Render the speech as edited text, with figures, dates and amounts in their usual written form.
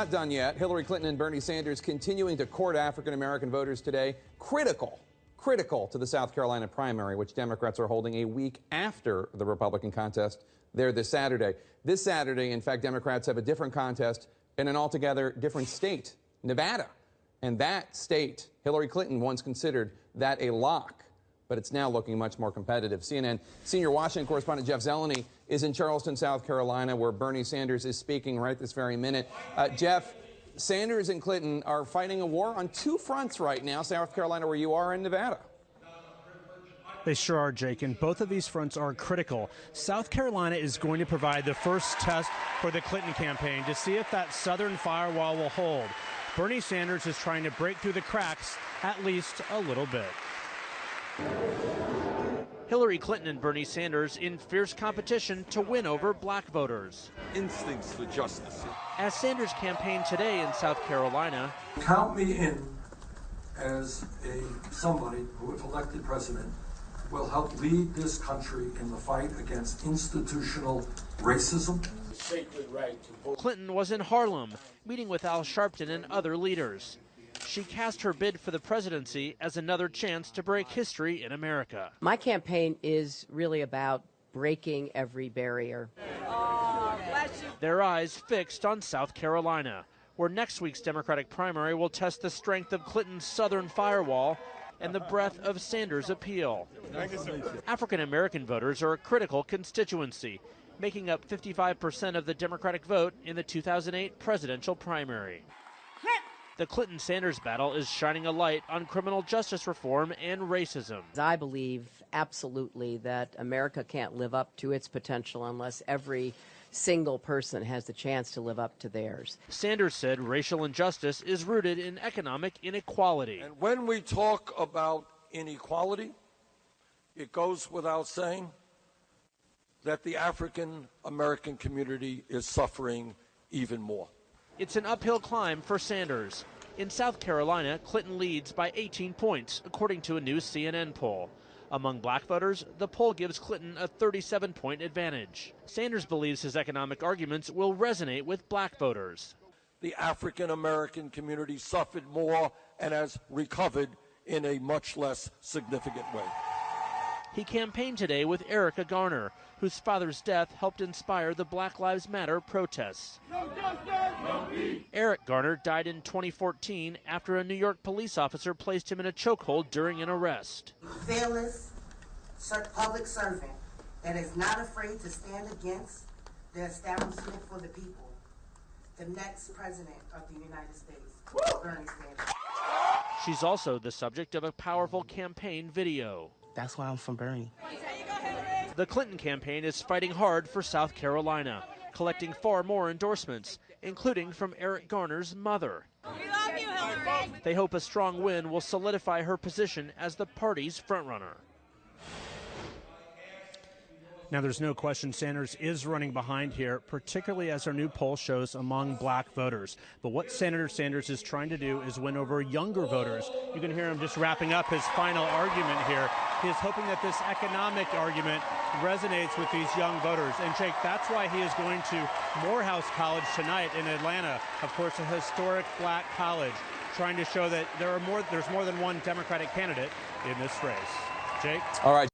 Not done yet. Hillary Clinton and Bernie Sanders continuing to court African-American voters today. Critical to the South Carolina primary, which Democrats are holding a week after the Republican contest there this Saturday. This Saturday, in fact, Democrats have a different contest in an altogether different state, Nevada. And that state, Hillary Clinton once considered that a lock, but it's now looking much more competitive. CNN senior Washington correspondent Jeff Zeleny is in Charleston, South Carolina, where Bernie Sanders is speaking right this very minute. Jeff, Sanders and Clinton are fighting a war on two fronts right now, South Carolina where you are, and Nevada. They sure are, Jake, and both of these fronts are critical. South Carolina is going to provide the first test for the Clinton campaign to see if that southern firewall will hold. Bernie Sanders is trying to break through the cracks at least a little bit. Hillary Clinton and Bernie Sanders in fierce competition to win over black voters. Instincts for justice. As Sanders campaigned today in South Carolina, count me in as somebody who, if elected president, will help lead this country in the fight against institutional racism. Clinton was in Harlem, meeting with Al Sharpton and other leaders. She cast her bid for the presidency as another chance to break history in America. My campaign is really about breaking every barrier. Their eyes fixed on South Carolina, where next week's Democratic primary will test the strength of Clinton's southern firewall and the breadth of Sanders' appeal. African-American voters are a critical constituency, making up 55% of the Democratic vote in the 2008 presidential primary. The Clinton-Sanders battle is shining a light on criminal justice reform and racism. I believe absolutely that America can't live up to its potential unless every single person has the chance to live up to theirs. Sanders said racial injustice is rooted in economic inequality. And when we talk about inequality, it goes without saying that the African American community is suffering even more. It's an uphill climb for Sanders. In South Carolina, Clinton leads by 18 points, according to a new CNN poll. Among black voters, the poll gives Clinton a 37-point advantage. Sanders believes his economic arguments will resonate with black voters. The African American community suffered more and has recovered in a much less significant way. He campaigned today with Erica Garner, whose father's death helped inspire the Black Lives Matter protests. No justice, no peace. Eric Garner died in 2014 after a New York police officer placed him in a chokehold during an arrest. Fearless public servant that is not afraid to stand against the establishment for the people. The next president of the United States, Bernie Sanders. She's also the subject of a powerful campaign video. That's why I'm from Bernie. The Clinton campaign is fighting hard for South Carolina, collecting far more endorsements, including from Eric Garner's mother. We love you, Hillary. They hope a strong win will solidify her position as the party's frontrunner. Now, there's no question Sanders is running behind here, particularly as our new poll shows among black voters. But what Senator Sanders is trying to do is win over younger voters. You can hear him just wrapping up his final argument here. He is hoping that this economic argument resonates with these young voters. And Jake, that's why he is going to Morehouse College tonight in Atlanta, of course, a historic black college, trying to show that there's more than one Democratic candidate in this race. Jake? All right.